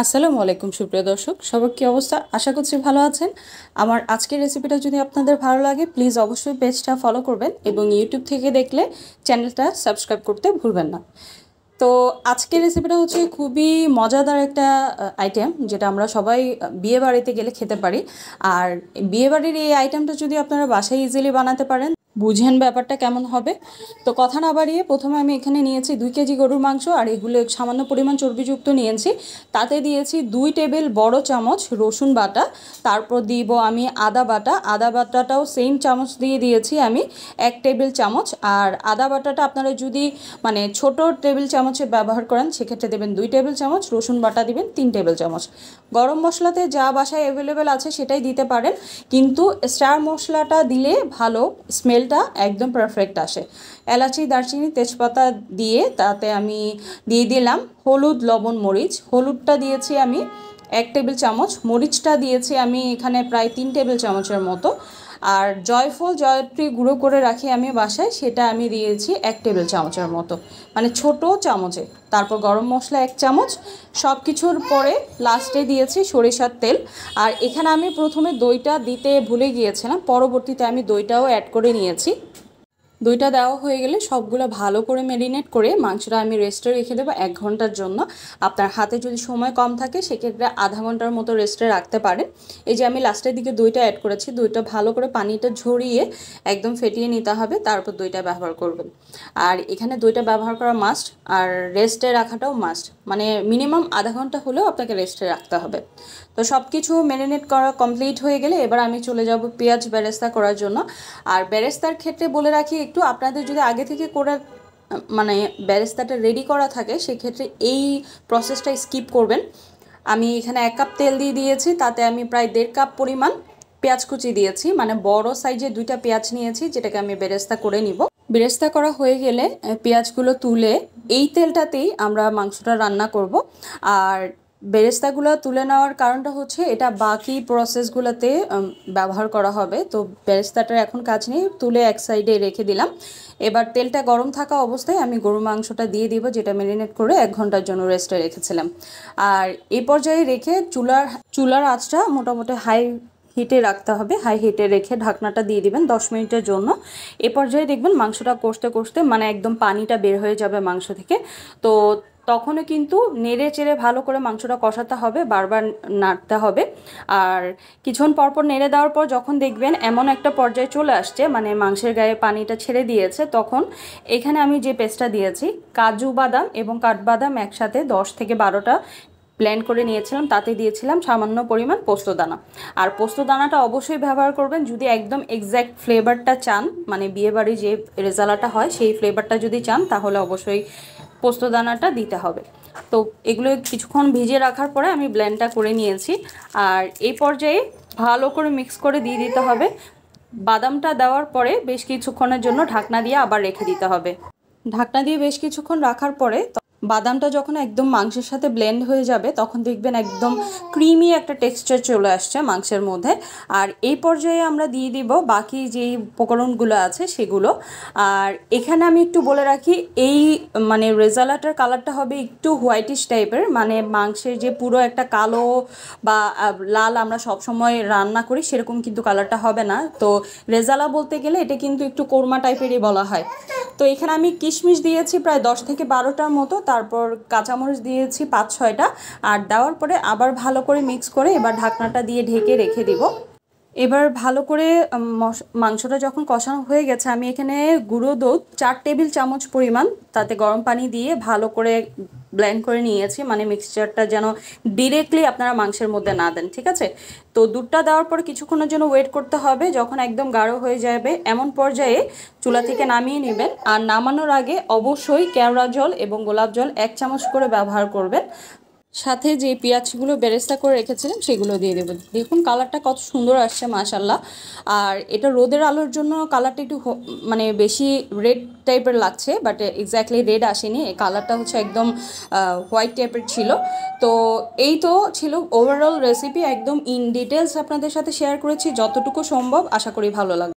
আসসালামু আলাইকুম সুপ্রিয় দর্শক, সবার কি অবস্থা? আশা করছি ভালো আছেন। আমার আজকের রেসিপিটা যদি আপনাদের ভালো লাগে প্লিজ অবশ্যই পেজটা ফলো করবেন এবং ইউটিউব থেকে দেখলে চ্যানেলটা সাবস্ক্রাইব করতে ভুলবেন না। তো আজকের রেসিপিটা হচ্ছে খুবই মজাদার একটা আইটেম, যেটা আমরা সবাই বিয়ে বাড়িতে গেলে খেতে পারি। আর বিয়ে বাড়ির এই আইটেমটা যদি আপনারা বাসায় ইজিলি বানাতে পারেন, বুঝেন ব্যাপারটা কেমন হবে। তো কথা না বাড়িয়ে প্রথমে আমি এখানে নিয়েছি 2 কেজি গরুর মাংস, আর এগুলো সামান্য পরিমাণ চর্বিযুক্ত নিয়েছি। তাতে দিয়েছি 2 টেবিল বড় চামচ রসুন বাটা, তারপর দিব আমি আদা বাটা। আদা বাটাটাও সেম চামচ দিয়ে দিয়েছি আমি 1 টেবিল চামচ। আর আদা বাটাটা আপনারা যদি ছোট টেবিল চামচে ব্যবহার করেন সেক্ষেত্রে দেবেন 2 টেবিল চামচ, রসুন বাটা দিবেন 3 টেবিল চামচ। গরম মশলাতে যা বাসায় অ্যাভেলেবেল আছে সেটাই দিতে পারেন, কিন্তু স্টার মশলাটা দিলে ভালো স্মেলটা একদম পারফেক্ট আসে। এলাচি, দারচিনি, তেজপাতা দিয়ে তাতে আমি দিয়ে দিলাম হলুদ, লবণ, মরিচ। হলুদটা দিয়েছি আমি 1 টেবিল চামচ, মরিচটা দিয়েছি আমি এখানে প্রায় 3 টেবিল চামচের মতো। আর জয়ফল, জয়ত্রী গুঁড়ো করে রাখি আমি বাসায়, সেটা আমি দিয়েছি 1 টেবিল চামচের মতো, ছোট চামচে। তারপর গরম মশলা 1 চামচ। সব কিছুর পরে লাস্টে দিয়েছি সরিষার তেল। আর এখানে আমি প্রথমে দইটা দিতে ভুলে গিয়েছিলাম, পরবর্তীতে আমি দইটাও অ্যাড করে নিয়েছি। দইটা দেওয়া হয়ে গেলে সবগুলো ভালো করে ম্যারিনেট করে মাংসটা আমি রেস্টে রেখে দেবো 1 ঘন্টার জন্য। আপনার হাতে যদি সময় কম থাকে সেক্ষেত্রে আধা ঘন্টার মতো রেস্টে রাখতে পারেন। এই যে আমি লাস্টের দিকে দইটা অ্যাড করেছি, দইটা ভালো করে পানিটা ঝরিয়ে একদম ফেটিয়ে নিতে হবে, তারপর দইটা ব্যবহার করবেন। আর এখানে দইটা ব্যবহার করা মাস্ট, আর রেস্টে রাখাটাও মাস্ট, মিনিমাম আধা ঘন্টা হলেও আপনাকে রেস্টে রাখতে হবে। তো সব কিছু ম্যারিনেট করা কমপ্লিট হয়ে গেলে এবার আমি চলে যাব পেঁয়াজ বেরেস্তা করার জন্য। আর বেরেস্তার ক্ষেত্রে বলে রাখি, একটু আপনাদের যদি আগে থেকে করে বেরেস্তাটা রেডি করা থাকে সেক্ষেত্রে এই প্রসেসটা স্কিপ করবেন। আমি এখানে 1 কাপ তেল দিয়ে দিয়েছি, তাতে আমি প্রায় 1.5 কাপ পরিমাণ পেঁয়াজ কুচি দিয়েছি, বড় সাইজের 2টা পেঁয়াজ নিয়েছি, যেটাকে আমি বেরেস্তা করে নিব। বেরেস্তা করা হয়ে গেলে পেঁয়াজগুলো তুলে এই তেলটাতেই আমরা মাংসটা রান্না করব। আর বেরেস্তাগুলো তুলে নেওয়ার কারণটা হচ্ছে এটা বাকি প্রসেসগুলোতে ব্যবহার করা হবে। তো বেরেস্তাটার এখন কাজ নেই, তুলে এক সাইডে রেখে দিলাম। এবার তেলটা গরম থাকা অবস্থায় আমি গরু মাংসটা দিয়ে দিব, যেটা ম্যারিনেট করে 1 ঘন্টার জন্য রেস্টে রেখেছিলাম। আর এই পর্যায়ে রেখে চুলার আঁচটা মোটামুটি হাই হিটে রাখতে হবে। হাই হিটে রেখে ঢাকনাটা দিয়ে দিবেন 10 মিনিটের জন্য। এ পর্যায়ে দেখবেন মাংসটা কষতে কষতে একদম পানিটা বের হয়ে যাবে মাংস থেকে। তো তখনও কিন্তু নেড়ে চেড়ে ভালো করে মাংসটা কষাতে হবে, বারবার নাড়তে হবে। আর কিছুক্ষণ পরপর নেড়ে দেওয়ার পর যখন দেখবেন এমন একটা পর্যায়ে চলে আসছে, মাংসের গায়ে পানিটা ছেড়ে দিয়েছে, তখন এখানে আমি যে পেস্টটা দিয়েছি, কাজু বাদাম এবং কাঠবাদাম একসাথে 10 থেকে 12টা ব্লেন্ড করে নিয়েছিলাম, তাতে দিয়েছিলাম সামান্য পরিমাণ পোস্তদানা। আর পোস্তদানাটা অবশ্যই ব্যবহার করবেন যদি একদম এক্স্যাক্ট ফ্লেভারটা চান, বিয়েবাড়ি যে রেজালাটা হয় সেই ফ্লেভারটা যদি চান, তাহলে অবশ্যই পোস্তদানাটা দিতে হবে। তো এগুলো কিছুক্ষণ ভিজিয়ে রাখার পরে আমি ব্লেন্ডটা করে নিয়েছি। আর এই পর্যায়ে ভালো করে মিক্স করে দিয়ে দিতে হবে। বাদামটা দেওয়ার পরে বেশ কিছুক্ষণের জন্য ঢাকনা দিয়ে আবার রেখে দিতে হবে। ঢাকনা দিয়ে বেশ কিছুক্ষণ রাখার পরে বাদামটা যখন একদম মাংসের সাথে ব্লেন্ড হয়ে যাবে তখন দেখবেন একদম ক্রিমি একটা টেক্সচার চলে আসছে মাংসের মধ্যে। আর এই পর্যায়ে আমরা দিয়ে দিব বাকি যেই উপকরণগুলো আছে সেগুলো। আর এখানে আমি একটু বলে রাখি, এই রেজালাটার কালারটা হবে একটু হোয়াইটিশ টাইপের, মাংসের যে পুরো একটা কালো বা লাল আমরা সবসময় রান্না করি সেরকম কিন্তু কালারটা হবে না। তো রেজালা বলতে গেলে এটা কিন্তু একটু কোরমা টাইপেরই বলা হয়। তো এখানে আমি কিশমিশ দিয়েছি প্রায় 10 থেকে 12টার মতো, তারপর কাঁচামরিচ দিয়েছি 5-6টা। আর দেওয়ার পরে আবার ভালো করে মিক্স করে এবার ঢাকনাটা দিয়ে ঢেকে রেখে দিব। এবার ভালো করে মাংসটা যখন কষানো হয়ে গেছে, আমি এখানে গুঁড়ো দুধ 4 টেবিল চামচ পরিমাণ তাতে গরম পানি দিয়ে ভালো করে ব্লেন্ড করে নিয়েছি, মিক্সচারটা যেন ডিরেক্টলি আপনারা মাংসের মধ্যে না দেন, ঠিক আছে? তো দুধটা দেওয়ার পর কিছুক্ষণের জন্য ওয়েট করতে হবে, যখন একদম গাঢ় হয়ে যাবে এমন পর্যায়ে চুলা থেকে নামিয়ে নেবেন। আর নামানোর আগে অবশ্যই কেওড়া জল এবং গোলাপ জল 1 চামচ করে ব্যবহার করবেন। সাথে যে পেঁয়াজগুলো বেরেস্তা করে রেখেছিলাম সেগুলো দিয়ে দেবেন। দেখুন কালারটা কত সুন্দর আসছে মাশাল্লাহ। আর এটা রোদের আলোর জন্য কালারটা একটু বেশি রেড টাইপের লাগছে, বাট এক্স্যাক্টলি রেড আসেনি, এই কালারটা হচ্ছে একদম হোয়াইট টাইপের ছিল। তো এই তো ছিল ওভারঅল রেসিপি, একদম ইন ডিটেলস আপনাদের সাথে শেয়ার করেছি যতটুকু সম্ভব। আশা করি ভালো লাগবে।